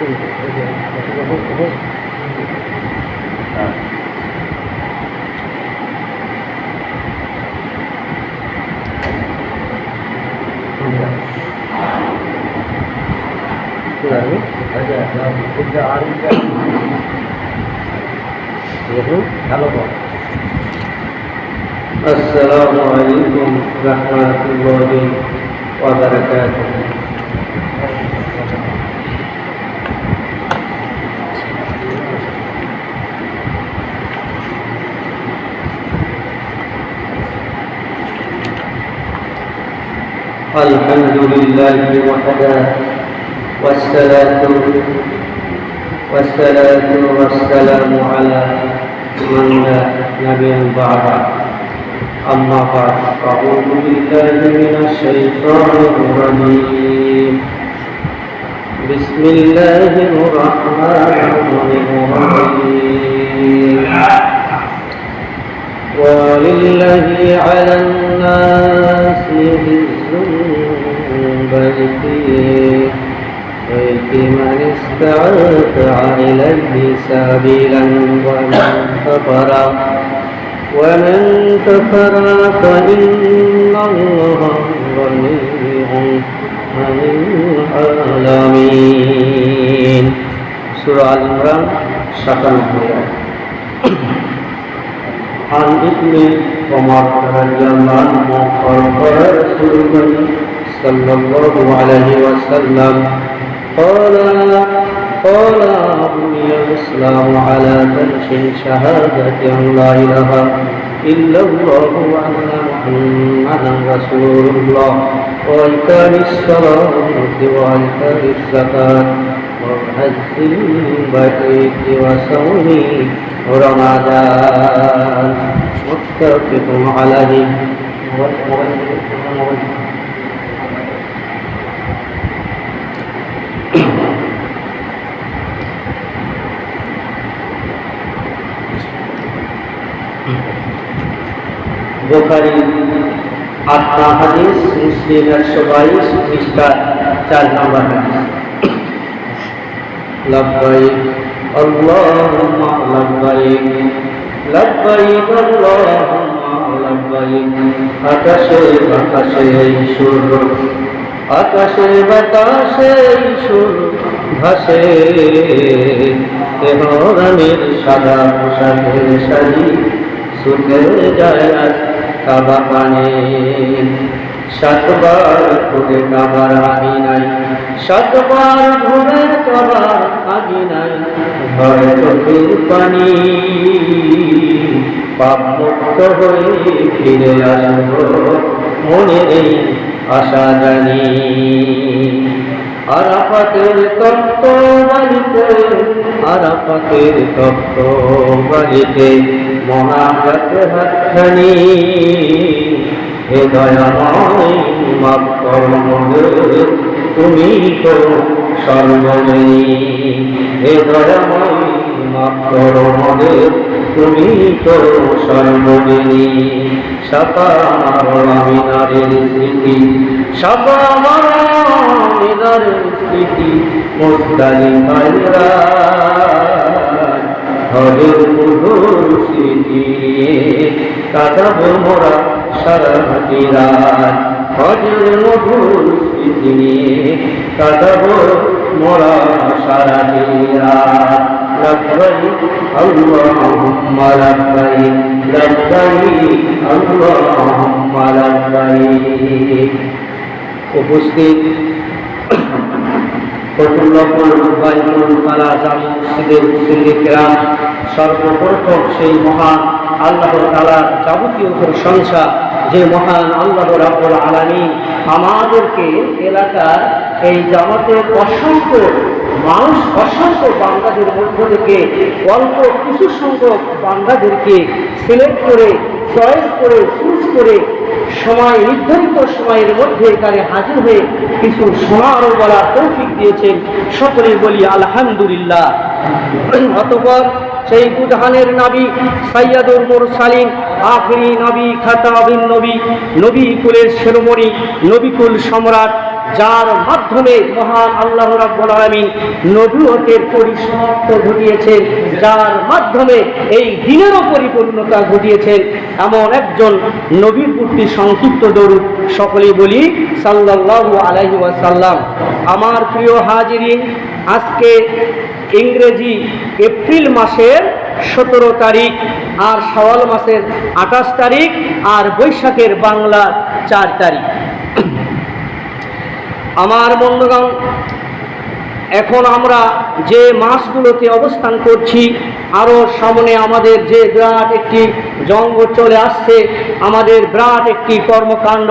السلام عليكم ورحمة الله وبركاته. الحمد لله وحده والصلاة والسلام على من لا نبي بعده. أما بعد، أعوذ بالله من الشيطان الرجيم. بسم الله الرحمن الرحيم. ولله على الناس حج بيت من استطاع إليه سبيلا ومن كفر فإن الله غني عن العالمين. سورة العمران 97. عن ابن عمر رضي الله عنه قال رسول الله صلى الله عليه وسلم قال بني الإسلام على خمس: شهادة أن لا إله إلا الله وأن محمدا رسول الله، وإقام الصلاة وإيتاء الزكاة وحج البيت وصوم رمضان. متفق عليه. বুখারী 8 হাদিস, মুসলিম 122 পৃষ্ঠা 4 নম্বর হাদিস। লব্বাইক আল্লাহুম্মা লব্বাইক, লব্বাইক আল্লাহুম্মা লব্বাইক। আকাশে বাতাসে সুর, আকাশে বাতাসে সুর ভাসে, তেহরানের সাদা পোশাকের শাড়ি ছুটে যায় কাবা পানে। 7 বার ঘুরে কাবার আঙিনায়, 7 বার ঘুরে কাবার আঙিনায়, ভয় চোখের পানি। পাপ মুক্ত হয়ে ফিরে আসব, মনের এই আশা জানি। আরাফাতের তপ্ত বাড়িতে, আরাফাতের তপ্ত বাড়িতে মহাজাত হাতখানি। হে দয়াময় মাফ করো মোদের, তুমি তো সর্বজনী। হে দয়াময় মাফ করো মোদের, তুমি তো সর্বজনী। সাফা আমার আমিনারের স্মৃতি, সাফা আমার আমিনারের স্মৃতি, মুজদালিফার রাত, হজের মধুর স্মৃতি কাটাবো মোরা সারাটি রাত। হজের মধুর স্মৃতি নিয়ে কাটাবো মোরা সারাটি রাত। লব্বাইক আল্লাহুম্মা লব্বাইক, লব্বাইক আল্লাহুম্মা লব্বাইক। উপস্থিত সর্বপ্রথম সেই মহান আল্লাহ তাআলার যাবতীয় প্রশংসা, যে মহান আল্লাহ রাব্বুল আলামিন আমাদেরকে এলাকার এই জামাতের অসংখ্য মানুষ, অসংখ্য বান্দাদের মধ্য থেকে অল্প কিছু সংখ্যক বান্দাদেরকে সিলেক্ট করে, চয়েস করে, চুজ করে সময়, নির্ধারিত সময়ের মধ্যে এখানে হাজির হয়ে কিছু শোনার ও বলার তৌফিক দিয়েছেন। সকলেই বলি আলহামদুলিল্লাহ। অতঃপর সেই দুজাহানের নবী, সাইয়্যিদুল মুরসালিন, আখিরি নবী, খাতামুন নবী, নবী কুলের শিরোমণি, নবী কুল সম্রাট, যার মাধ্যমে মহান আল্লাহ রাব্বুল আলামিন নবুয়তের পরিসমাপ্তি ঘটিয়েছেন, যার মাধ্যমে এই দিনেরও পরিপূর্ণতা ঘটিয়েছেন, এমন একজন নবীর প্রতি সংক্ষিপ্ত দরুদ সকলেই বলি সাল্লাল্লাহু আলাইহি ওয়াসাল্লাম। আমার প্রিয় হাজিরিন, আজকে ইংরেজি এপ্রিল মাসের 17 তারিখ, আর শাওয়াল মাসের 28 তারিখ, আর বৈশাখের বাংলা 4 তারিখ। আমার বন্ধুগণ, এখন আমরা যে মাসগুলোতে অবস্থান করছি, আরও সামনে আমাদের যে বিরাট একটি জঙ্গল চলে আসছে, আমাদের বিরাট একটি কর্মকাণ্ড,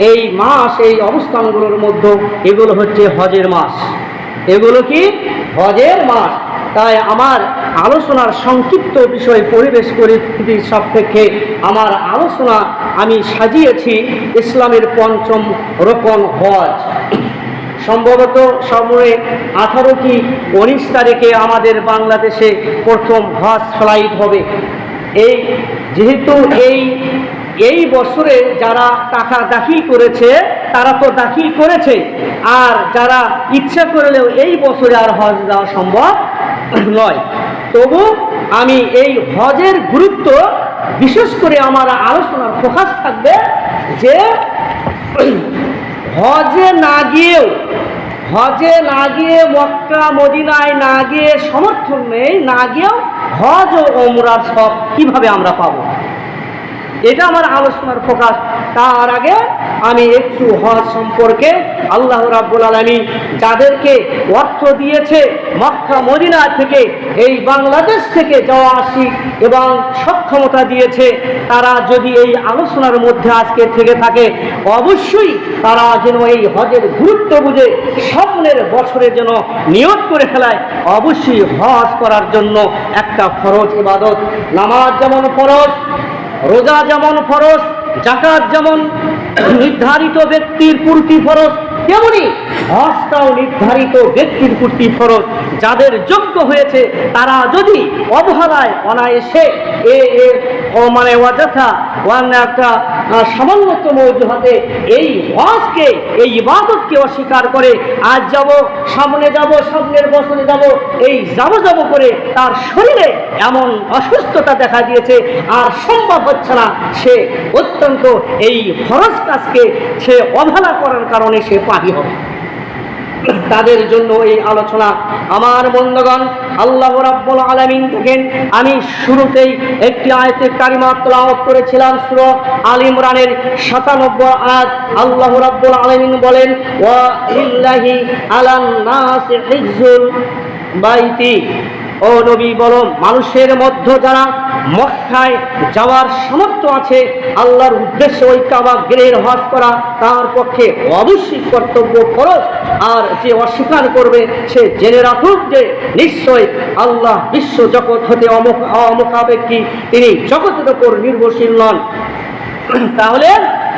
এই মাস, এই অবস্থানগুলোর মধ্যে এগুলো হচ্ছে হজের মাস। এগুলো কি হজের মাস। তাই আমার আলোচনার সংক্ষিপ্ত বিষয় পরিবেশ পরিস্থিতির সাপেক্ষে আমার আলোচনা আমি সাজিয়েছি ইসলামের পঞ্চম রকম হজ। সম্ভবত সময়ে 18 কি 19 তারিখে আমাদের বাংলাদেশে প্রথম হজ ফ্লাইট হবে। যেহেতু এই বছরে যারা টাকা দাখিল করেছে তারা তো দাখিল করেছে, আর যারা ইচ্ছা করলেও এই বছরে আর হজ দেওয়া সম্ভব নয়। তবু আমি এই হজের গুরুত্ব, বিশেষ করে আমার আলোচনার ফোকাস থাকবে যে হজে না গিয়ে মক্কা মদিনায় না গিয়ে সমর্থন নেই, না গিয়েও হজ ও ওমরার সব কিভাবে আমরা পাবো, এটা আমার আলোচনার ফোকাস। তার আগে আমি একটু হজ সম্পর্কে, আল্লাহ রাব্বুল আলামিন যাদেরকে অর্থ দিয়েছে মক্কা মদিনা থেকে, এই বাংলাদেশ থেকে যাওয়া আসি এবং সক্ষমতা দিয়েছে, তারা যদি এই আলোচনার মধ্যে আজকে থেকে থাকে, অবশ্যই তারা যেন এই হজের গুরুত্ব বুঝে সামনের বছরে যেন নিয়ত করে ফেলায় অবশ্যই হজ করার জন্য একটা ফরজ ইবাদত। নামাজ যেমন ফরজ, রোজা যেমন ফরজ, যাকাত যেমন নির্ধারিত ব্যক্তির প্রতি ফরজ, তেমনি হজটাও নির্ধারিত ব্যক্তির প্রতি ফরজ। যাদের যোগ্য হয়েছে তারা যদি অবহেলায় অনায়াসে অযথা একটা সামান্যতম অজুহাতে এই হজকে, এই ইবাদতকে অস্বীকার করে, আজ যাব, সামনে যাব, সামনের বছরে যাব, এই যাব করে তার শরীরে এমন অসুস্থতা দেখা দিয়েছে আর সম্ভব হচ্ছে না, সে অত্যন্ত এই ফরজ কাজকে সে অবহেলা করার কারণে সে পাপী হবে। তাদের জন্য এই আলোচনা। আমার বন্ধুগণ, আল্লাহ রাব্বুল আলামিন দেখেন, আমি শুরুতেই একটি আয়াতে কারিমা তেলাওয়াত করেছিলাম, সূরা আল ইমরানের 97 আয়াত। আল্লাহ রাব্বুল আলামিন বলেন, ওয়া লিল্লাহি আলান নাসি হিজ্জুল বাইতি, ও নবী বলো, মানুষের মধ্যে যারা মক্কায় যাওয়ার সামর্থ্য আছে, আল্লাহর উদ্দেশ্যে ওই কাবা গৃহের হজ করা তার পক্ষে অবশ্যই কর্তব্য, ফরজ। আর যে অস্বীকার করবে সে জেনে রাখুক যে নিশ্চয় আল্লাহ বিশ্ব জগৎ হতে অমুখাপেক্ষী, তিনি জগতের উপর নির্ভরশীল নন। তাহলে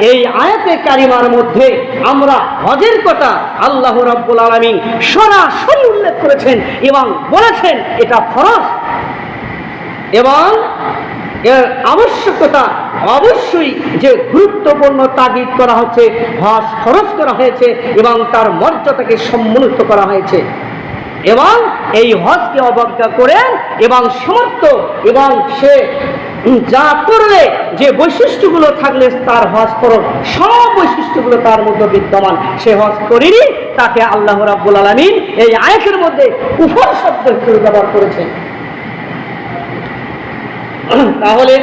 এই আয়াতে কারিমার মধ্যে আমরা হজের কথা আল্লাহ রাব্বুল আলামিন সরাসরি উল্লেখ করেছেন এবং বলেছেন এটা ফরজ, এবং এর আবশ্যকতা অবশ্যই যে গুরুত্বপূর্ণ তাগিদ করা হচ্ছে, হজ ফরজ করা হয়েছে এবং তার মর্যাদাকে সম্মানিত করা হয়েছে। এবং এই হজকে অবজ্ঞা করে এবং সমর্থ এবং সে যা করলে যে বৈশিষ্ট্যগুলো থাকলে তার হজ ফরজ, সব বৈশিষ্ট্যগুলো তার মধ্যে বিদ্যমান, সে হজ করেনি, তাকে আল্লাহ রাব্বুল আলামিন এই আয়াতের মধ্যে কুফর শব্দ হিসেবে ব্যবহার করেছেন। তাহলে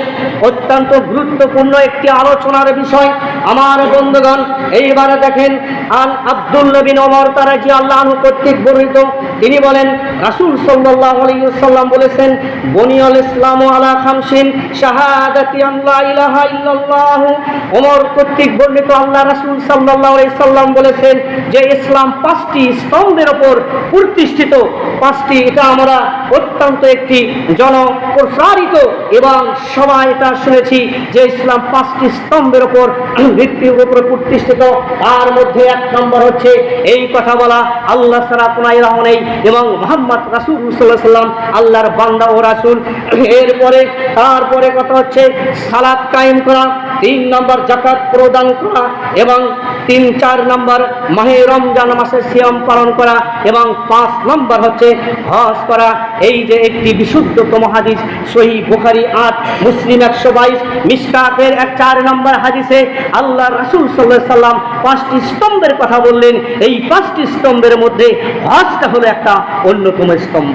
অত্যন্ত গুরুত্বপূর্ণ একটি আলোচনার বিষয় আমার বন্ধুগণ। এইবারে দেখেন, আন আব্দুল্লাহ বিন ওমর রাদিয়াল্লাহু আনহু কর্তৃক বর্ণিত, তিনি বলেন রাসূল সাল্লাল্লাহু আলাইহি ওয়াসাল্লাম বলেছেন, বুনিয়াল ইসলামু আলা খামসিন শাহাদাতি আল্লা ইলাহা ইল্লাল্লাহু। ওমর কর্তৃক বর্ণিত, আল্লাহ রাসূল সাল্লাল্লাহু আলাইহি ওয়াসাল্লাম বলেছেন যে ইসলাম 5টি স্তম্ভের উপর প্রতিষ্ঠিত। 5টি, এটা আমরা অত্যন্ত একটি জনপ্রসারিত এবং সবাই এটা শুনেছি যে ইসলাম 5টি স্তম্ভের উপর ভিত্তির উপর প্রতিষ্ঠিত। তার মধ্যে 1 নম্বর হচ্ছে এই কথা বলা, আল্লাহ ছাড়া কোনো ইলাহ নেই এবং মুহাম্মদ রাসূলুল্লাহ সাল্লাল্লাহু আলাইহি ওয়াসাল্লাম আল্লাহর বান্দা ও রাসূল। তারপরে কথা হচ্ছে সালাত কায়েম করা। 3 নম্বর যাকাত প্রদান করা, এবং 3-4 নম্বর মাহে রমজান মাসে সিয়াম পালন করা, এবং 5 নম্বর হচ্ছে হজ করা। এই যে একটি বিশুদ্ধতম হাদিস, সহিহ বুখারী 8, মুসলিম 122, মিশকাতের 4 নম্বর হাদিসে আল্লাহ রাসূল সাল্লাল্লাহু আলাইহি সাল্লাম 5টি স্তম্ভের কথা বললেন। এই 5টি স্তম্ভের মধ্যে হজটা হলো একটা অন্যতম স্তম্ভ।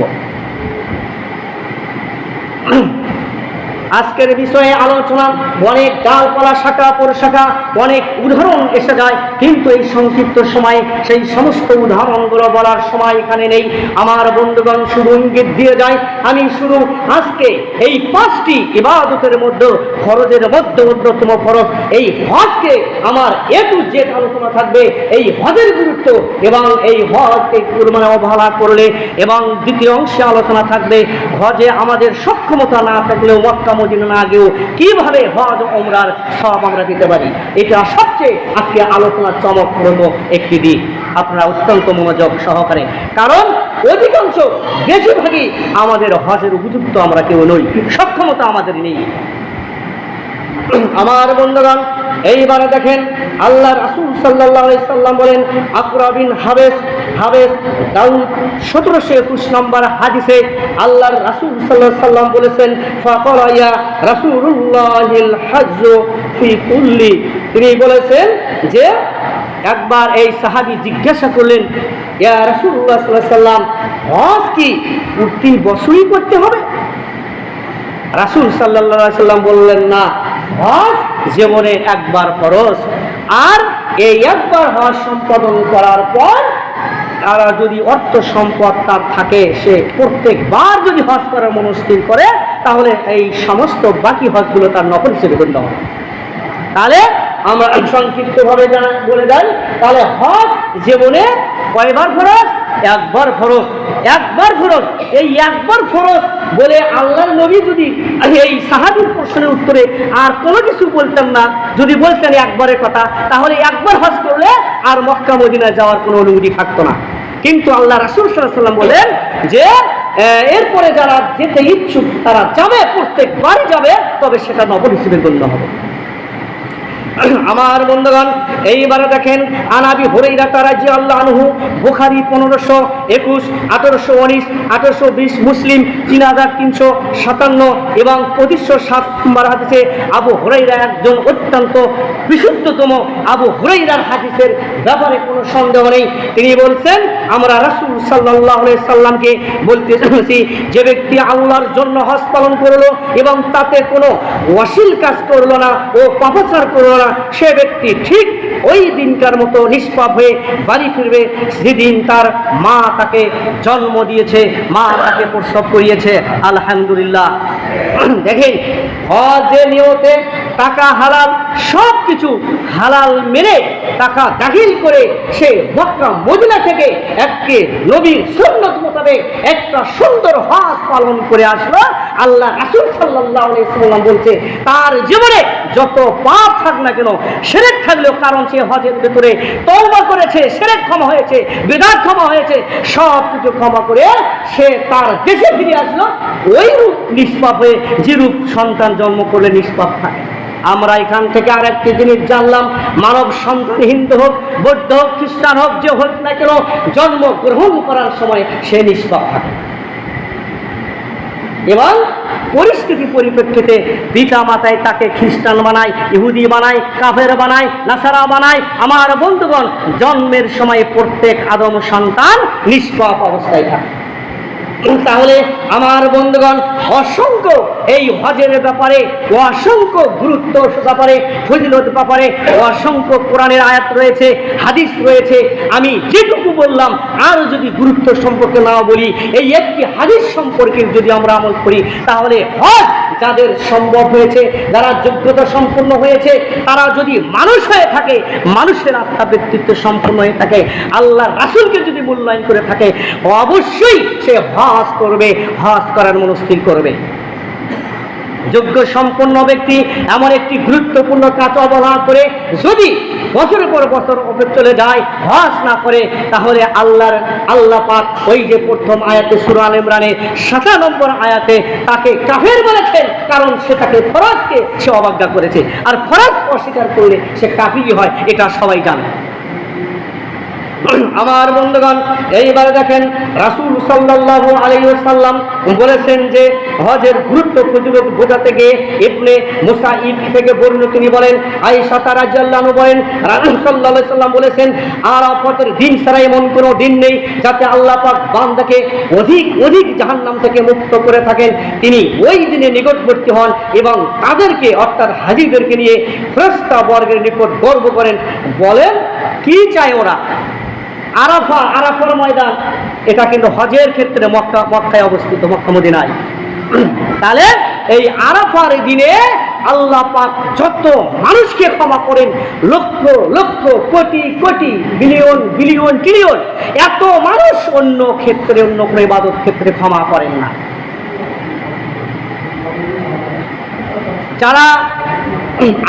আজকের বিষয়ে আলোচনা অনেক ডালপালা, শাখা প্রশাখা, অনেক উদাহরণ এসে যায়, কিন্তু এই সংক্ষিপ্ত সময়ে সেই সমস্ত উদাহরণগুলো বলার সময় এখানে নেই। আমার বন্ধুগণ, শুধু ইঙ্গিত দিয়ে যায়, আমি শুধু আজকে এই 5টি ইবাদতের মধ্যে ফরজের মধ্যে অন্যতম ফরজ এই হজকে আমার A to Z আলোচনা থাকবে, এই হজের গুরুত্ব এবং এই হজকে মানে অবহেলা করলে, এবং দ্বিতীয় অংশে আলোচনা থাকবে হজে আমাদের সক্ষমতা না থাকলেও মক্কা মদিনা না গিয়েও কিভাবে হজ ওমরার সওয়াব আমরা দিতে পারি। এটা সবচেয়ে আজকে আলোচনার চমকপ্রদ একটি দিক। আপনারা অত্যন্ত মনোযোগ সহকারে, কারণ অধিকাংশ বেশিরভাগই আমাদের হজের উপযুক্ত আমরা কেউ নই, সক্ষমতা আমাদের নেই। আমার বন্ধুগণ, এইবারে দেখেন আল্লাহ রাসূল সাল্লাল্লাহু আলাইহি সাল্লাম বলেন, আকরা বিন হাবেস দাউদ 1721 নম্বর হাদিসে আল্লাহর রাসূল সাল্লাল্লাহু আলাইহি সাল্লাম বলেছেন, ফাকালা ইয়া রাসূলুল্লাহিল হজ্জ ফি কুল্লি, তিনি বলেছেন যে একবার এই সাহাবী জিজ্ঞাসা করলেন, ইয়া রাসূলুল্লাহ সাল্লাল্লাহু আলাইহি সাল্লাম, হজ কি প্রতি বছরই করতে হবে? রাসূল সাল্লাল্লাহু আলাইহি সাল্লাম বললেন, না, হজ জীবনে একবার ফরজ, আর এই একবার হজ সম্পাদন করার পর আর যদি অর্থ সম্পদ তার থাকে, সে প্রত্যেকবার যদি হজ করার মনস্থির করে, তাহলে এই সমস্ত বাকি হজগুলো তার নফল হিসেবে গণ্য হবে। তাহলে আমরা সংক্ষিপ্তভাবে বলে যাই, তাহলে হজ জীবনে কয়বার ফরজ? একবার ফরজ, একবার ফরজ। এই একবার ফরজ বলে আল্লাহর নবী যদি এই সাহাবীর প্রশ্নের উত্তরে আর কোনো কিছু বলতেন না, যদি বলতেন একবারের কথা, তাহলে একবার হজ করলে আর মক্কা মদিনা যাওয়ার কোনো অনুমতি থাকতো না। কিন্তু আল্লাহ রাসূল সাল্লাল্লাহু আলাইহি সাল্লাম বলেন যে এরপরে যারা যেতে ইচ্ছুক তারা যাবে, প্রত্যেকবারই যাবে, তবে সেটা নফল হিসেবে গণ্য হবে। আমার বন্ধুগণ, এইবারে দেখেন আনাবি হুরায়রা রাদিয়াল্লাহু আনহু, বুখারী 1521, 1819, 1820, মুসলিম 3357 এবং 2507 নম্বর হাদিসে আবু হুরায়রা একজন অত্যন্ত বিশুদ্ধতম। আবু হুরায়রার হাদিসের ব্যাপারে কোনো সন্দেহ নেই। তিনি বলছেন, আমরা রাসূল সাল্লাল্লাহু আলাইহি সাল্লামকে বলতে শুনেছি, যে ব্যক্তি আল্লাহর জন্য হজ পালন করলো এবং তাতে কোনো অশ্লীল কাজ করলো না ও পাপাচার করলো না, সে ব্যক্তি ঠিক ওই দিনকার মতো নিষ্পাপ হয়ে বাড়ি ফিরবে যেদিন তার মা তাকে জন্ম দিয়েছে, মা তাকে প্রসব করিয়েছে। আলহামদুলিল্লাহ। দেখেন, হজে নিয়তে টাকা হালাল, সব কিছু হালাল মেনে টাকা দাখিল করে সে মক্কা মদিনা থেকে একটি নবীর সুন্নত মোতাবেক একটা সুন্দর হজ পালন করে আসলো। আল্লাহ রাসূল সাল্লাল্লাহু আলাইহি সাল্লাম বলছে, তার জীবনে যত পাপ থাক না কেন, শিরক থাকলেও, কারণ সে হজের ভিতরে তওবা করেছে, শিরক ক্ষমা হয়েছে, বিদআত ক্ষমা হয়েছে, সব কিছু ক্ষমা করে সে তার দেশে ফিরে আসলো ওই রূপ নিষ্পাপ হয়ে, যে রূপ সন্তান জন্ম করলে নিষ্পাপ থাকে। আমরা এখান থেকে আর একটি জিনিস জানলাম, মানব সন্তান হিন্দু হোক, বৌদ্ধ হোক, খ্রিস্টান হোক, যে হোক না কেন, জন্মগ্রহণ করার সময় সে নিষ্পাপ থাকে। এবং পরিস্থিতি পরিপ্রেক্ষিতে পিতা মাতায় তাকে খ্রিস্টান বানায়, ইহুদি বানায়, কাফের বানায়, নাসারা বানায়। আমার বন্ধুগণ, জন্মের সময় প্রত্যেক আদম সন্তান নিষ্পাপ অবস্থায় থাকে। তাহলে আমার বন্ধুগণ, অসংখ্য এই হজের ব্যাপারে অসংখ্য গুরুত্ব ব্যাপারে, ফজিলত ব্যাপারে অসংখ্য কোরআনের আয়াত রয়েছে, হাদিস রয়েছে। আমি যেটুকু বললাম, আর যদি গুরুত্ব সম্পর্কে না বলি, এই একটি হাদিস সম্পর্কে যদি আমরা আমল করি, তাহলে হজ যাদের সম্ভব হয়েছে, যারা যোগ্যতা সম্পন্ন হয়েছে, তারা যদি মানুষ হয়ে থাকে, মানুষের আত্মা ব্যক্তিত্ব সম্পন্ন হয়ে থাকে, আল্লাহ রাসূলকে যদি মূল্যায়ন করে থাকে, অবশ্যই সে হজ করবে, হজ করার মনস্থির করবে। যোগ্য সম্পন্ন ব্যক্তি এমন একটি গুরুত্বপূর্ণ কাজ অবহেলা করে যদি বছরের পর বছর চলে যায়, হজ না করে, তাহলে আল্লাহ পাক ওই যে প্রথম আয়াতে সূরা আলে ইমরানের 97 আয়াতে তাকে কাফের বলেছেন, কারণ সে তাকে ফরজকে সে অবজ্ঞা করেছে। আর ফরজ অস্বীকার করলে সে কাফির হয়, এটা সবাই জানে। আমার বন্ধুগণ, এইবারে দেখেন রাসূল সাল্লাল্লাহু আলাইহি ওয়াসাল্লাম বলেছেন যে হজের গুরুত্ব ফজিলত বোঝাতে গিয়ে ইবনে মুসাইব থেকে বর্ণিত, তিনি বলেন, আয়েশা রাদিয়াল্লাহু আনহা বলেন, রাসূল সাল্লাল্লাহু আলাইহি ওয়াসাল্লাম বলেছেন, আরাফাতের দিন ছাড়া এমন কোনো দিন নেই যাতে আল্লাহ পাক বান্দাকে অধিক অধিক জাহান্নাম থেকে মুক্ত করে থাকেন। তিনি ওই দিনে নিকটবর্তী হন এবং তাদেরকে অর্থাৎ হাজীদেরকে নিয়ে ফেরেশতা বর্গের নিকট গর্ব করেন। বলেন কি চায় ওরা? আরাফার ময়দান, এটা কিন্তু হজের ক্ষেত্রে মক্কায় অবস্থিত, মক্কা মদিনায়। তাহলে এই আরাফার দিনে আল্লাহ পাক যত মানুষকে ক্ষমা করেন, lakh lakh crore crore billion billion trillion, এত মানুষ অন্য ক্ষেত্রে, অন্য কোনো ইবাদত ক্ষেত্রে ক্ষমা করেন না। যারা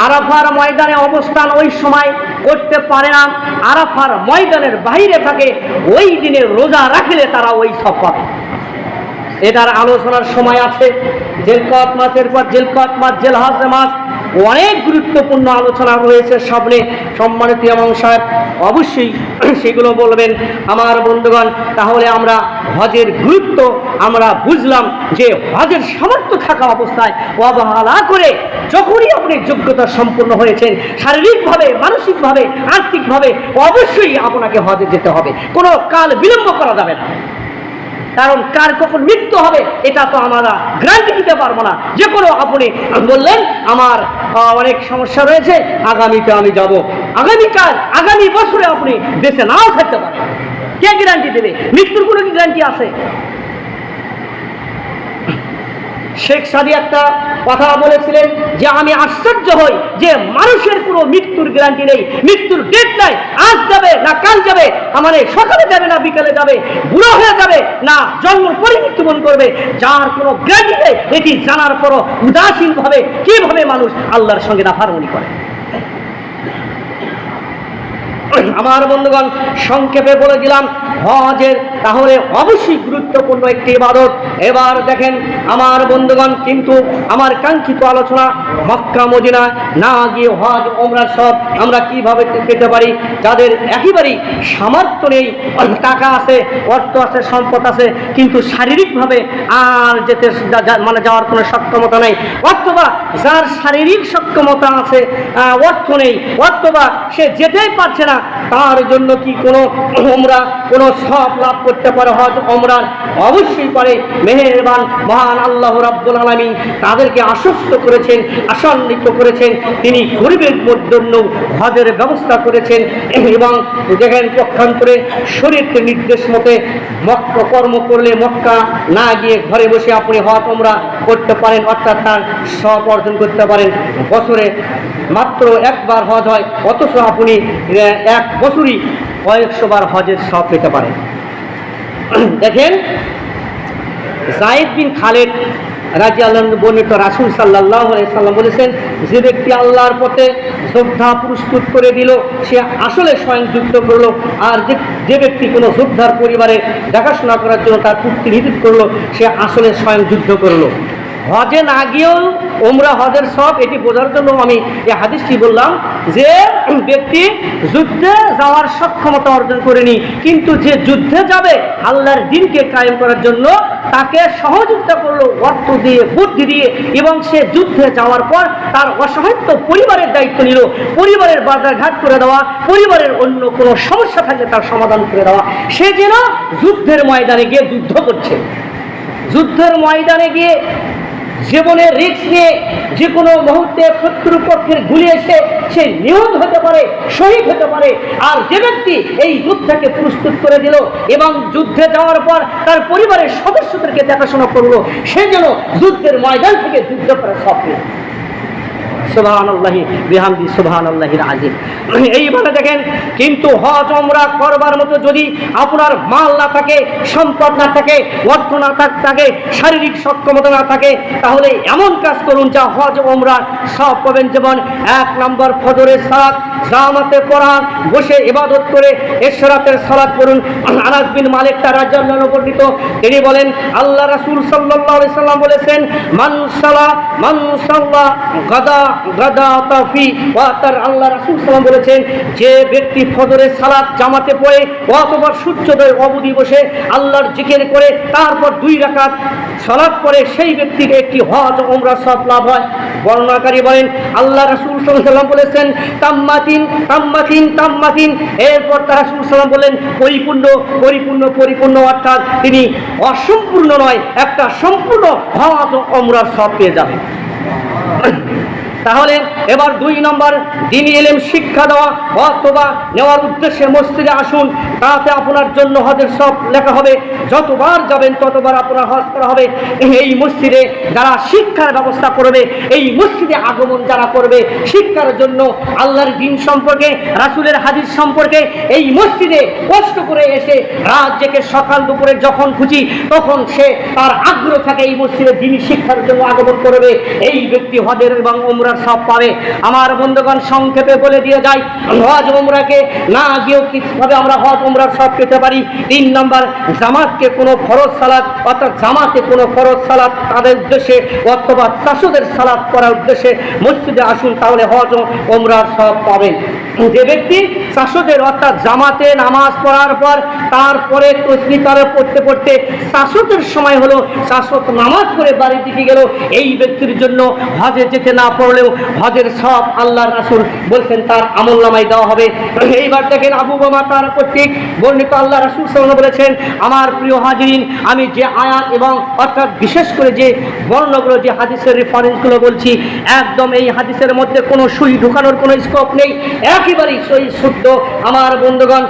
আরাফার ময়দানে অবস্থান ওই সময় করতে পারে না, আরাফার ময়দানের বাইরে থাকে, ওই দিনে রোজা রাখলে তারা ওই সব পাবে। এটার আলোচনার সময় আছে। জিলকদ মাসের পর জিলকদ মাস, জিলহজ মাস, অনেক গুরুত্বপূর্ণ আলোচনা রয়েছে সামনে। সম্মানিত ইমাম সাহেব অবশ্যই সেগুলো বলবেন। আমার বন্ধুগণ, তাহলে আমরা হজের গুরুত্ব আমরা বুঝলাম যে হজের সামর্থ্য থাকা অবস্থায় অবহেলা করে যখনই আপনি যোগ্যতা সম্পন্ন হয়েছেন, শারীরিকভাবে, মানসিকভাবে, আর্থিকভাবে, অবশ্যই আপনাকে হজে যেতে হবে। কোনো কাল বিলম্ব করা যাবে না, কারণ কার কখন মৃত্যু হবে এটা তো আমরা গ্যারান্টি দিতে পারবো না। যে কোনো আপনি বললেন আমার অনেক সমস্যা রয়েছে, আগামীতে আমি যাব, আগামীকাল, আগামী বছরে আপনি বেঁচে নাও থাকতে পারেন, কে গ্যারান্টি দেবে? মৃত্যুর কোনো কি গ্যারান্টি আছে? শেখ সাদি একটা কথা বলেছিলেন যে আমি আশ্চর্য হই যে মানুষের কোনো মৃত্যুর গ্যারান্টি নেই, মৃত্যুর ডেট নাই, আজ যাবে না কাল যাবে, মানে সকালে যাবে না বিকালে যাবে, বুড়ো হয়ে যাবে না জন্ম পরে মৃত্যুবরণ করবে, যার কোনো গ্যারান্টি নেই। এটি জানার পরও উদাসীনভাবে কিভাবে মানুষ আল্লাহর সঙ্গে নাফরমানি করে? আমার বন্ধুগণ, সংক্ষেপে বলে দিলাম হজের তাহলে অবশ্যই গুরুত্বপূর্ণ একটি ইবাদত। এবার দেখেন আমার বন্ধুগণ, কিন্তু আমার কাঙ্ক্ষিত আলোচনা মক্কা মদিনা না গিয়ে হজ ওমরা সব আমরা কিভাবে পেতে পারি? যাদের একেবারেই সামর্থ্য নেই, টাকা আছে, অর্থ আছে, সম্পদ আছে, কিন্তু শারীরিকভাবে আর যেতে মানে যাওয়ার কোনো সক্ষমতা নেই, অথবা যার শারীরিক সক্ষমতা আছে, অর্থ নেই, অথবা সে যেতেই পারছে না, তার জন্য কি কোনো ওমরা কোনো সব লাভ করতে পারে? হজ ওমরার অবশ্যই পারে। মেহেরবান মহান আল্লাহ রাব্বুল আলামিন তাদেরকে আশ্বস্ত করেছেন, আশান্বিত করেছেন। তিনি গরিবের জন্য হজের ব্যবস্থা করেছেন এবং দেখেন পক্ষান্তরে শরীয়তের নির্দেশ মতে মক্কা কর্ম করলে মক্কা না গিয়ে ঘরে বসে আপনি হজ ওমরা করতে পারেন, অর্থাৎ তার সব অর্জন করতে পারেন। বছরে মাত্র একবার হজ হয়, অথচ আপনি এক বছরই কয়েকশো বার হজের সব পেতে পারেন। দেখেন যায়েদ বিন খালেদ রাদিয়াল্লাহু আনহু বর্ণিত, রাসূল সাল্লাল্লাহু আলাইহি সাল্লাম বলেছেন, যে ব্যক্তি আল্লাহর পথে যোদ্ধা প্রস্তুত করে দিল সে আসলে স্বয়ং যুদ্ধ করলো, আর যে ব্যক্তি কোনো যোদ্ধার পরিবারের দেখাশোনা করার জন্য তার প্রতিনিধিত্ব করলো সে আসলে স্বয়ং যুদ্ধ করলো। হজে না গিয়েও ওমরা হজের সব, এটি বোঝার জন্য আমি এই হাদিসটি বললাম যে ব্যক্তি যুদ্ধে যাওয়ার সক্ষমতা অর্জন করেনি, কিন্তু যে যুদ্ধে যাবে আল্লাহর দ্বীনকে কায়েম করার জন্য তাকে সহযোগিতা করলো অর্থ দিয়ে, বুদ্ধি দিয়ে, এবং সে যুদ্ধে যাওয়ার পর তার অসহায়ত্ব পরিবারের দায়িত্ব নিল, পরিবারের বাজারঘাট করে দেওয়া, পরিবারের অন্য কোনো সমস্যা থাকলে তার সমাধান করে দেওয়া। সে যেন যুদ্ধের ময়দানে গিয়ে যুদ্ধ করছে, যুদ্ধের ময়দানে গিয়ে জীবনের রিস্ক নিয়ে যে কোনো মুহূর্তে শত্রুপক্ষের গুলি এসে সে নিহত হতে পারে, শহীদ হতে পারে। আর যে ব্যক্তি এই যুদ্ধকে প্রস্তুত করে দিল এবং যুদ্ধে যাওয়ার পর তার পরিবারের সদস্যদেরকে দেখাশোনা করলো, সে যেন যুদ্ধের ময়দান থেকে যুদ্ধ করার সব পেল। সুবহানাল্লাহি বিহামদি সুবহানাল্লাহিল আযীম। এইভাবে দেখেন, কিন্তু হজ ওমরা করবার মতো যদি আপনার মাল না থাকে, সম্পদ না থাকে, অর্থ না থাকে, শারীরিক সক্ষমতা না থাকে, তাহলে এমন কাজ করুন যা হজ ওমরা সব পাবেন। যেমন 1 নম্বর ফজরের সালাত জামাতে পড়ান, বসে ইবাদত করে ইশরাকের সালাত পড়ুন। আনাস বিন মালিক রাদিয়াল্লাহু আনহু বর্ণিত, তিনি বলেন আল্লাহ রাসূল সাল্লাল্লাহু আলাইহি সাল্লাম বলেছেন, মান সাল্লা গাদা তাফি ওয়া তার। আল্লাহ রাসূল সাল্লাল্লাহু বলেছেন, যে ব্যক্তি ফজরের সালাত জামাতে পড়ে অথবা সূর্যোদয় অবধি বসে আল্লাহর জিকির করে তারপর 2 রাকাত সালাত পড়ে, সেই ব্যক্তির একটি হজ ওমরা সব লাভ হয়। বর্ণনাকারী বলেন আল্লাহ রাসূল সাল্লাল্লাহু আলাইহি ওয়াসাল্লাম বলেছেন, তাম্মাতিন। এরপর তারা রাসূল সাল্লাল্লাহু আলাইহি ওয়াসাল্লাম বলেন, পরিপূর্ণ, অর্থাৎ তিনি অসম্পূর্ণ নয়, একটা সম্পূর্ণ হজ ওমরা সব পেয়ে যাবে। তাহলে এবার 2 নম্বর, দ্বীনি ইলম শিক্ষা দেওয়া অথবা নেওয়ার উদ্দেশ্যে মসজিদে আসুন, তাতে আপনার জন্য হজের সব লেখা হবে। যতবার যাবেন ততবার আপনার হজ করা হবে। এই মসজিদে যারা শিক্ষার ব্যবস্থা করবে, এই মসজিদে আগমন যারা করবে শিক্ষার জন্য, আল্লাহর দ্বীন সম্পর্কে, রাসূলের হাদিস সম্পর্কে, এই মসজিদে কষ্ট করে এসে রাত জেগে সকাল দুপুরে যখন খুশি তখন সে তার আগ্রহ থাকে এই মসজিদে দ্বীনি শিক্ষার জন্য আগমন করবে, এই ব্যক্তি হজের এবং ওমরার সব পাবে। আমার বন্ধুগণ, সংক্ষেপে বলে দিয়ে যাই, হজ ওমরাকে না গিয়েও কিভাবে আমরা হজ ওমরার সব পেতে পারি। 3 নম্বর, জামাতকে কোনো ফরজ সালাত, অর্থাৎ জামাতে কোনো ফরজ সালাত তাদের উদ্দেশ্যে অথবা তাসুদের সালাত করার উদ্দেশ্যে মসজিদে আসুন, তাহলে হজ ওমরার সব পাবেন। যে ব্যক্তি তাসুদের অর্থাৎ জামাতে নামাজ পড়ার পর তারপরে তাসবিহ পড়তে পড়তে তাসুদের সময় হলো, তাসুদ নামাজ পড়ে বাড়ি দিকে গেল, এই ব্যক্তির জন্য হজে যেতে না পড়লেও হজের সব আল্লাহর রাসূল বলছেন তার আমলনামায় দেওয়া হবে। এইবার দেখেন, আবু উমামা তার কর্তৃক বর্ণিত আল্লাহ রাসূল সাল্লাল্লাহু আলাইহি ওয়াসাল্লাম বলেছেন, আমার প্রিয় হাজিরিন, আমি যে আয়াত এবং অর্থাৎ বিশেষ করে যে বর্ণনাগুলো, যে হাদিসের রেফারেন্সগুলো বলছি, একদম এই হাদিসের মধ্যে কোনো সুই ঢুকানোর কোনো স্কোপ নেই, একেবারেই সই শুদ্ধ। আমার বন্ধুগণ,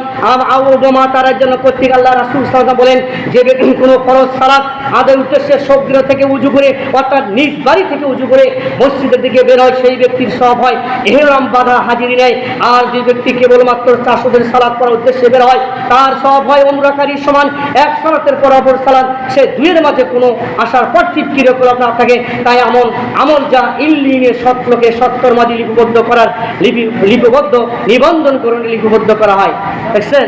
আবু উমামা তার জন্য কর্তৃক আল্লাহ রাসূল সাল্লাল্লাহু আলাইহি ওয়াসাল্লাম বলেন, যে ব্যক্তি কোনো ফরজ সালাত আদায়ের উদ্দেশ্যে সবগৃহ থেকে উজু করে অর্থাৎ নিজ বাড়ি থেকে উজু করে মসজিদের দিকে বের হয়, সেই ব্যক্তির সব হয় ইহরাম বাঁধা হাজিরি নেয়। আর যে ব্যক্তি কেবলমাত্র তাসুদের সালাত করার উদ্দেশ্যে বের হয়, তার সব হয় উমরাকারীর সমান। 1 সালাতের পর অপর সালাত, সে 2-এর মাঝে কোনো আসার পর ঠিক ক্রিয়াকলাপ না থাকে। তাই আমল যা ইল্লিনে সৎলোকে সৎকর্মাদি লিপিবদ্ধ নিবন্ধনকরণে লিপিবদ্ধ করা হয়। দেখছেন,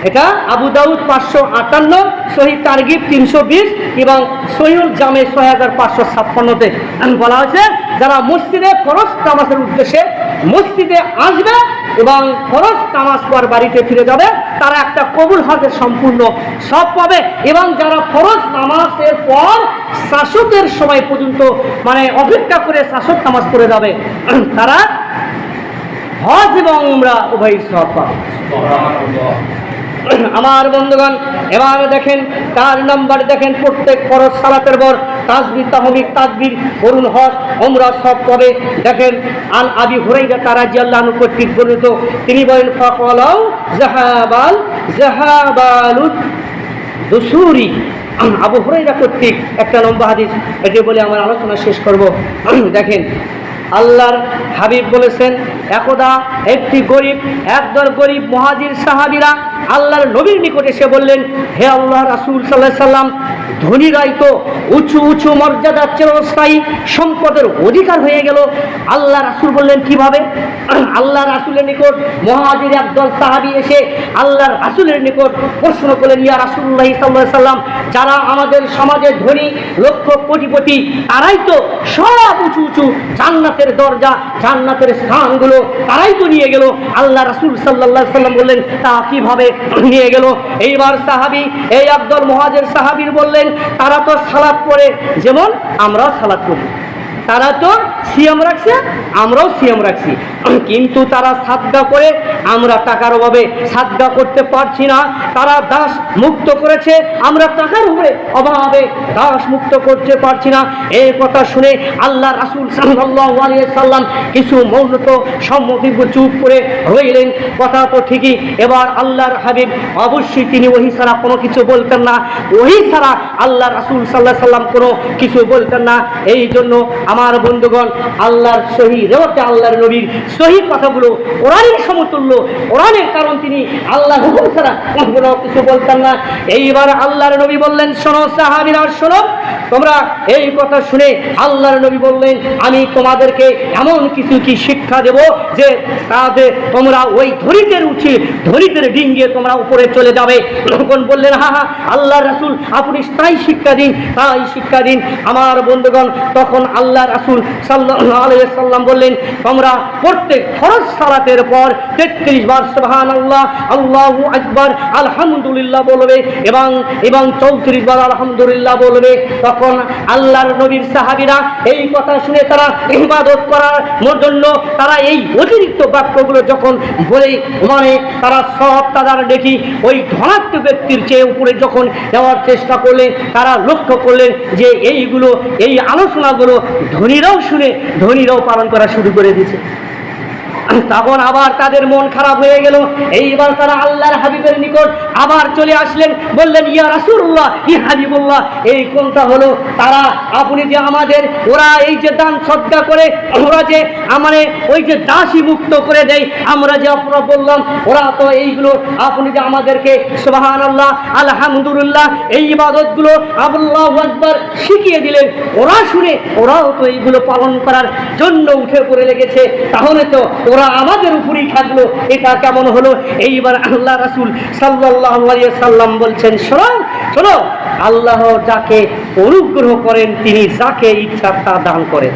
এটা আবু দাউদ 558, সহিহ তারগিব 320 এবং সহিহুল জামে 6556-তে বলা হয়েছে, যারা মসজিদে ফরজ নামাজের উদ্দেশ্যে মসজিদে আসবে এবং ফরজ নামাজ পর বাড়িতে ফিরে যাবে, তারা একটা কবুল হজের সম্পূর্ণ সব পাবে। এবং যারা ফরজ নামাজের পর শাসকের সময় পর্যন্ত অপেক্ষা করে শাসক নামাজ পড়ে যাবে, তারা হজ এবং উমরা উভয় সব পাবে। আমার বন্ধুগণ, এবার দেখেন 4 নম্বর, দেখেন প্রত্যেক ফরজ সালাতের পর তাসবিহ তাহমিদ তাকবীর পড়ুন, হজ ওমরা সব পাবে। দেখেন, আন আবি হুরায়রা রাদিয়াল্লাহু আনহু কর্তৃক বর্ণিত, তিনি বলেন, ফাকালাউ জাহাবালুদ দুসুরি। আবু হুরায়রা কর্তৃক একটা লম্বা হাদিস, এটি বলে আমার আলোচনা শেষ করব। দেখেন, আল্লাহর হাবিব বলেছেন, একদা একদল গরিব মুহাজির সাহাবীরা আল্লাহর নবীর নিকটে এসে বললেন, হে আল্লাহ রাসূল সাল্লাল্লাহু আলাইহি সাল্লাম, ধনীরাই তো উঁচু মর্যাদার চিরস্থায়ী সম্পদের অধিকার হয়ে গেল। আল্লাহ রাসূল বললেন, কিভাবে? আল্লাহ রাসূলের নিকট মুহাজির একদল সাহাবী এসে আল্লাহর রাসূলের নিকট প্রশ্ন করলেন, ইয়া রাসূলুল্লাহ সাল্লাল্লাহু আলাইহি সাল্লাম, যারা আমাদের সমাজের ধনী লক্ষ কোটিপতি, তারাই তো সব উঁচু জান্নাতের দরজা, জান্নাতের স্থানগুলো তারাই তো নিয়ে গেল। আল্লাহ রাসূল সাল্লাল্লাহু আলাইহি সাল্লাম বললেন, তা কিভাবে নিয়ে গেল? এইবার সাহাবী, এই একদল মুহাজির সাহাবীর বললেন, তারা তো সালাত পড়ে যেমন আমরাও সালাত করি, তারা তো সিয়াম রাখছে আমরাও সিয়াম রাখছি, কিন্তু তারা সাদগা করে, আমরা টাকার অভাবে সাদগা করতে পারছি না। তারা দাস মুক্ত করেছে, আমরা টাকার অভাবে দাস মুক্ত করতে পারছি না। এই কথা শুনে আল্লাহ রাসূল সাল্লাল্লাহু আলাইহি সাল্লাম কিছু মৌনত সম্মতি চুপ করে রইলেন। কথা তো ঠিকই। এবার আল্লাহর হাবিব অবশ্যই তিনি ওহী ছাড়া কোনো কিছু বলতেন না, ওহী ছাড়া আল্লাহ রাসূল সাল্লাল্লাহু আলাইহি সাল্লাম কোনো কিছু বলতেন না। এই জন্য আমার বন্ধুগণ, আল্লাহর সহি রেওয়াতে আল্লাহর নবীর সহি কথাগুলো কোরআনের সমতুল্য। কোরআনের কারণ তিনি আল্লাহর হুকুম ছাড়া কোনো কিছু বলতেন না। এইবার আল্লাহর নবী বললেন, শোনো সাহাবীরা শোনো, তোমরা এই কথা শুনে আল্লাহর নবী বললেন, আমি তোমাদেরকে এমন কিছু কি শিক্ষা দেব যে তাতে তোমরা ওই ধনীদের উঠে ধনীদের ডিঙ্গিয়ে তোমরা উপরে চলে যাবে। তখন বললেন, হ্যাঁ হ্যাঁ আল্লাহর রাসূল, আপনি তাই শিক্ষা দিন, তাই শিক্ষা দিন। আমার বন্ধুগণ, তখন আল্লাহ রাসূল সাল্লাল্লাহু আলাইহি সাল্লাম বললেন, তোমরা প্রত্যেক ফরজ সালাতের পর 33 বার সুবহানাল্লাহ, আল্লাহু আকবার, আলহামদুলিল্লাহ বলবে এবং 34 বার আলহামদুলিল্লাহ বলবে। তখন আল্লাহর নবীর সাহাবীরা এই কথা শুনে তারা ইবাদত করার জন্য তারা এই অতিরিক্ত বাক্যগুলো যখন বলে, মানে তারা সব তাদের দেখি ওই ধনাত্ম ব্যক্তির চেয়ে উপরে যখন দেওয়ার চেষ্টা করলেন, তারা লক্ষ্য করলেন যে এইগুলো, এই আলোচনাগুলো ধনীরাও শুনে ধনীরাও পালন করা শুরু করে দিয়েছে। তখন আবার তাদের মন খারাপ হয়ে গেল। এইবার তারা আল্লাহর হাবিবের নিকট আবার চলে আসলেন, বললেন, ইয়া রাসূলুল্লাহ, ইয়া হাবিবুল্লাহ, এই কোনটা হলো? তারা আপনি যে আমাদের, ওরা এই যে দান সদকা করে, ওরা যে আমাদের ওই যে দাসী মুক্ত করে দেয়, আমরা যে আপনারা বললাম, ওরা তো এইগুলো আপনি যে আমাদেরকে সুবহানাল্লাহ, আলহামদুলিল্লাহ এই ইবাদতগুলো আল্লাহু আকবার শিখিয়ে দিলেন, ওরা শুনে ওরাও তো এইগুলো পালন করার জন্য উঠে পড়ে লেগেছে, তাহলে তো ওরা আমাদের উপরেই থাকলো, এটা কেমন হলো? এইবার আল্লাহ রাসূল সাল্লাল্লাহু আলাইহি সাল্লাম বলছেন, শোনো শোনো, আল্লাহ যাকে অনুগ্রহ করেন তিনি যাকে ইচ্ছা তা দান করেন।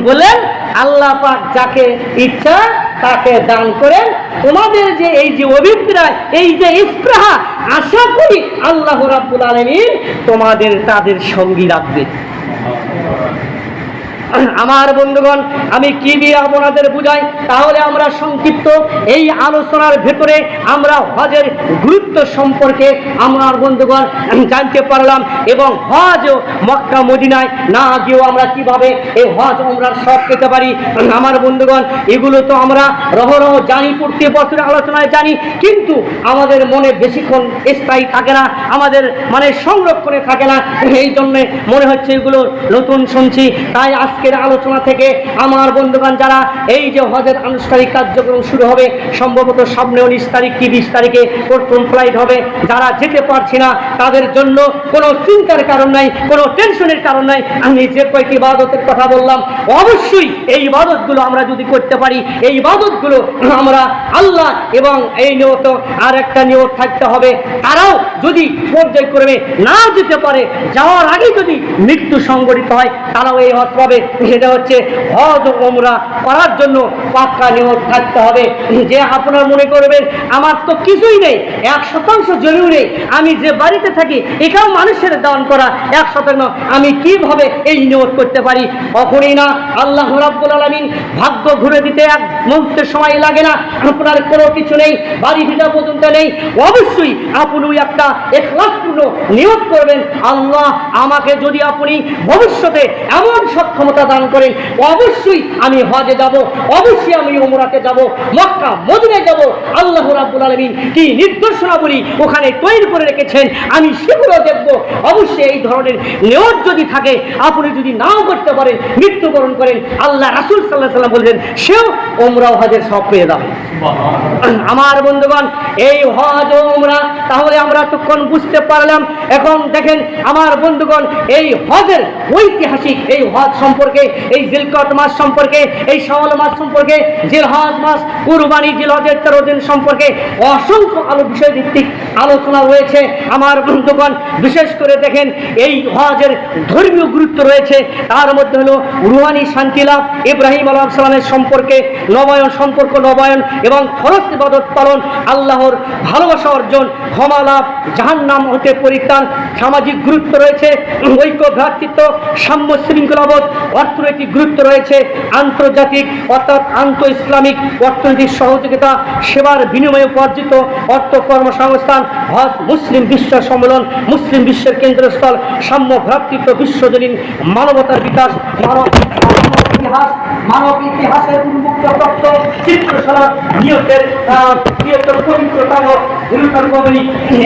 বলেন, আল্লাহ পাক যাকে ইচ্ছা তাকে দান করেন। তোমাদের যে এই যে অভিপ্রায়, এই যে ইস্প্রাহা, আশা করি আল্লাহ রাব্বুল আলামিন তোমাদের তাদের সঙ্গী রাখবে। আমার বন্ধুগণ, আমি কি দিয়ে আপনাদের বুঝাই? তাহলে আমরা সংক্ষিপ্ত এই আলোচনার ভেতরে আমরা হজের গুরুত্ব সম্পর্কে আমার বন্ধুগণ জানতে পারলাম, এবং হজ মক্কা মদিনায় না গিয়েও আমরা কিভাবে এই হজ umrah সব পেতে পারি। আমার বন্ধুগণ, এগুলো তো আমরা রহরহ জানি, প্রতি বছর আলোচনায় জানি, কিন্তু আমাদের মনে বেশিক্ষণ স্থায়ী থাকে না, আমাদের মানে সংরক্ষণে থাকে না। এই জন্যে মনে হচ্ছে এগুলো নতুন শুনছি। তাই আজকের আলোচনা থেকে আমার বন্ধুগণ, যারা এই যে হজের আনুষ্ঠানিক কার্যক্রম শুরু হবে, সম্ভবত সামনে 19 তারিখ কি 20 তারিখে প্রথম ফ্লাইট হবে, যারা যেতে পারছি না তাদের জন্য কোনো চিন্তার কারণ নাই, কোনো টেনশনের কারণ নাই। আমি যে কয়েকটি ইবাদতের কথা বললাম, অবশ্যই এই ইবাদতগুলো আমরা যদি করতে পারি, এই ইবাদতগুলো আমরা আল্লাহ, এবং এই নিয়ত আর একটা নিয়ত থাকতে হবে, তারাও যদি পর্যায়ক্রমে না যেতে পারে, যাওয়ার আগে যদি মৃত্যু সংঘটিত হয়, তারাও এই হজ পাবে। সেটা হচ্ছে হজ ও উমরা করার জন্য পাক্কা নিয়ত থাকতে হবে। যে আপনার মনে করবেন আমার তো কিছুই নেই, 1% জমিও নেই, আমি যে বাড়িতে থাকি এখানেও মানুষের দান করা 1% আমি কিভাবে এই নিয়ত করতে পারি? কখনই না। আল্লাহ রাব্বুল আলামিন ভাগ্য ঘুরে দিতে এক মুহূর্তের সময় লাগে না। আপনার কোনো কিছু নেই, বাড়ি ভিটা পর্যন্ত নেই, অবশ্যই আপনি একটা ইখলাসপূর্ণ নিয়ত করবেন, আল্লাহ আমাকে যদি আপনি ভবিষ্যতে এমন সক্ষমতা দান করেন, অবশ্যই আমি হজে যাব, অবশ্যই আমি উমরাতে যাব, মক্কা মদিনায় যাব। আল্লাহ রাব্বুল আলামিন কি নির্দেশনাবলী ওখানে তৈরি করে রেখেছেন, আমি সেগুলো দেখব। অবশ্যই এই ধরনের নিয়ত যদি থাকে, আপনি যদি নাও করতে পারেন, মৃত্যুবরণ করেন, আল্লাহ রাসূল সাল্লাল্লাহু আলাইহি ওয়াসাল্লাম বললেন সেও উমরা ও হজের সব পেয়ে যাবে। আমার বন্ধুগণ, এই হজ ও উমরা তাহলে আমরা তখন বুঝতে পারলাম। এখন দেখেন আমার বন্ধুগণ, এই হজের ঐতিহাসিক এই হজ সম্পর্কে, এই জিলকদ মাস সম্পর্কে, এই শাওয়াল মাস সম্পর্কে, জিলহজ মাস, কুরবানি, জিলহজের 13 দিন সম্পর্কে অসংখ্য বিষয় ভিত্তিক আলোচনা রয়েছে। আমার বন্ধুগণ, বিশেষ করে দেখেন এই হজের ধর্মীয় গুরুত্ব রয়েছে। তার মধ্যে হলো রুহানি শান্তি লাভ, ইব্রাহিম আলাইহিস সালামের সম্পর্কে নবায়ন, সম্পর্ক নবায়ন এবং ফরজ ইবাদত পালন, আল্লাহর ভালোবাসা অর্জন, ক্ষমা লাভ, জাহান্নাম হতে পরিত্রাণ। সামাজিক গুরুত্ব রয়েছে, ঐক্য, ভ্রাতৃত্ব, সাম্য, শৃঙ্খলাবোধ, অর্থনৈতিক গুরুত্ব রয়েছে, আন্তর্জাতিক অর্থাৎ আন্তঃ ইসলামিক অর্থনৈতিক সহযোগিতা, সেবার বিনিময়ে উপার্জিত অর্থ, কর্মসংস্থান, হজ, মুসলিম বিশ্ব সম্মেলন, মুসলিম বিশ্বের কেন্দ্রস্থল, সাম্য, ভ্রাতৃত্ব, বিশ্বজনীন মানবতার বিকাশ, মানব ইতিহাসের উন্মুক্ত তত্ত্ব, চিত্রশালা, নিয়তের পবিত্রতম কবরী।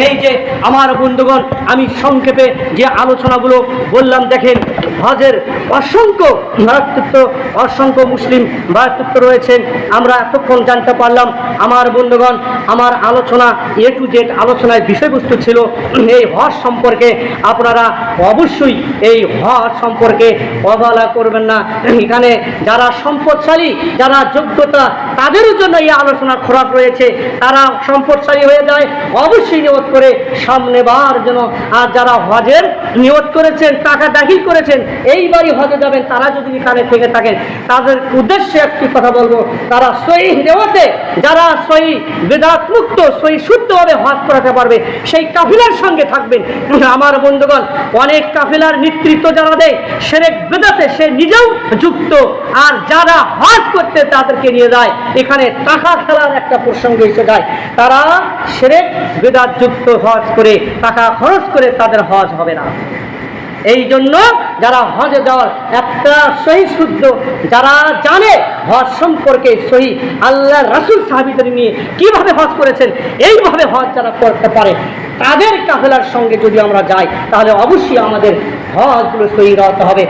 এই যে আমার বন্ধুগণ, আমি সংক্ষেপে যে আলোচনাগুলো বললাম, দেখেন হজের অসংখ্য মুসলিম ভ্রাতৃত্ব রয়েছেন, আমরা এতক্ষণ জানতে পারলাম। আমার বন্ধুগণ, আমার আলোচনা এ টু জেড আলোচনার বিষয়বস্তু ছিল এই হজ সম্পর্কে। আপনারা অবশ্যই এই হজ সম্পর্কে অবহেলা করবেন না। এখানে যারা সম্পদশালী, যারা যোগ্যতা, তাদেরও জন্য এই আলোচনা খোরাক রয়েছে। তারা সম্পদশালী হয়ে যায়, অবশ্যই নিয়ত করে সামনেবার জন্য। আর যারা হজের নিয়ত করেছেন, টাকা দাখিল করেছেন, এইবারই হজে যাবেন, তারা যদি এখানে থেকে থাকেন, তাদের উদ্দেশ্যে একটি কথা বলবো, তারা সহি নিয়তে, যারা সহি বেদাত মুক্ত, সহি শুদ্ধভাবে হজ করাতে পারবে, সেই কাফিলার সঙ্গে থাকবেন। আমার বন্ধুগণ, অনেক কাফিলার নেতৃত্ব যারা দেয় শিরক বেদাতে, সে নিজেও যুক্ত, আর যারা হজ করতে তাদেরকে নিয়ে যায়, এখানে টাকা খেলার একটা প্রসঙ্গ এসে যায়। তারা শিরক বেদাত যুক্ত হজ করে, টাকা খরচ করে, তাদের হজ হবে না। এই জন্য যারা হজে যাওয়ার একটা সহি শুদ্ধ, যারা জানে হজ সম্পর্কে সহি, আল্লাহ রাসূল সাহাবীদের নিয়ে কিভাবে হজ করেছেন, এইভাবে হজ যারা করতে পারে, তাদের কাফেলার সঙ্গে যদি আমরা যাই, তাহলে অবশ্যই আমাদের হজগুলো সহি হতে হবে।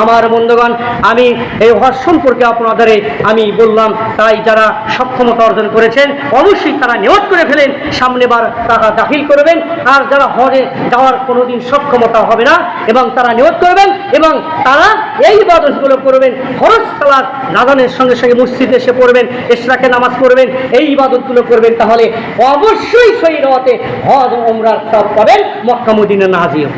আমার বন্ধুগণ, আমি এই হজ সম্পর্কে আপনাদের আমি বললাম। তাই যারা সক্ষমতা অর্জন করেছেন, অবশ্যই তারা নিয়ত করে ফেলেন, সামনেবার টাকা দাখিল করবেন। আর যারা হজে যাওয়ার কোনোদিন সক্ষমতা হবে না, এবং তারা নিয়ত করবেন, এবং তারা এই ইবাদতগুলো করবেন। ফরজ সালাত আযানের সঙ্গে সঙ্গে মসজিদে এসে পড়বেন, ইশরাকে নামাজ পড়বেন, এই ইবাদতগুলো করবেন, তাহলে অবশ্যই সহি নিয়তে হজ ওমরার সওয়াব পাবেন, মক্কা মদিনা না যেও।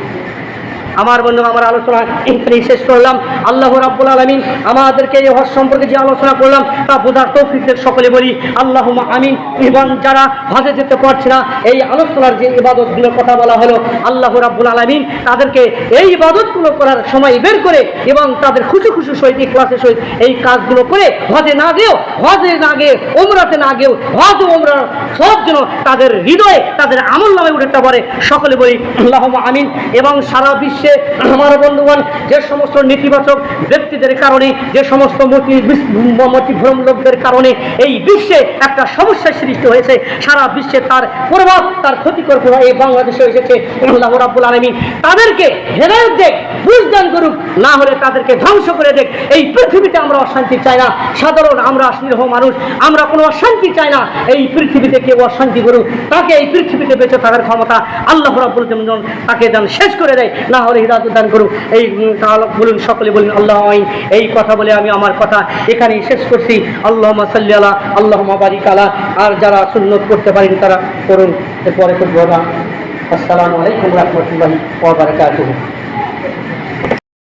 আমার বন্ধু, আমার আলোচনা এখানেই শেষ করলাম। আল্লাহ রাব্বুল আলামিন আমাদেরকে এই হজ সম্পর্কে যে আলোচনা করলাম, তা বোঝার তৌফিক দেন, সকলে বলি আল্লাহুম্মা আমিন। এবং যারা হজে যেতে পারছে না, এই আলোচনার যে ইবাদতগুলোর কথা বলা হলো, আল্লাহ রাব্বুল আলামিন তাদেরকে এই ইবাদতগুলো করার সময় বের করে, এবং তাদের খুশি সহিত, ইখলাসের সহিত এই কাজগুলো করে হজে না গিয়েও, ওমরাতে না গিয়েও, হজ ও ওমরার সব যেন তাদের হৃদয়ে, তাদের আমলনামায় উঠতে পারে, সকলে বলি আল্লাহুম্মা আমিন। এবং সারা বিশ্বে আমার বন্ধুগণ, যে সমস্ত নেতিবাচক ব্যক্তিদের কারণে, যে সমস্ত মতিভ্রম লোকদের কারণে এই বিশ্বে একটা সমস্যার সৃষ্টি হয়েছে, সারা বিশ্বে তার প্রভাব, তার ক্ষতিকর প্রভাব এই বাংলাদেশে এসেছে। আল্লাহ রাব্বুল আলামিন তাদেরকে হেদায়েত দেখ, বুঝদান করুক, না হলে তাদেরকে ধ্বংস করে দেখ। এই পৃথিবীতে আমরা অশান্তি চাই না। সাধারণ আমরা নিরীহ মানুষ, আমরা কোনো অশান্তি চাই না। এই পৃথিবীতে কেউ অশান্তি করুক, তাকে এই পৃথিবীতে বেঁচে থাকার ক্ষমতা আল্লাহ রাব্বুল আলামিন তাকে যেন শেষ করে দেয়, না হলে হিদায়াত দান করুক। এই বলুন, সকলে বলুন আল্লাহ আমিন। এই কথা বলে আমি আমার কথা এখানেই শেষ করছি। আল্লাহুম্মা সাল্লি আলা, আল্লাহুম্মা বারিক আলা। আর যারা সুন্নত করতে পারেন তারা করুন, এরপরে করবো না। আসসালামু আলাইকুম ওয়া রাহমাতুল্লাহি ওয়া বারাকাতুহু।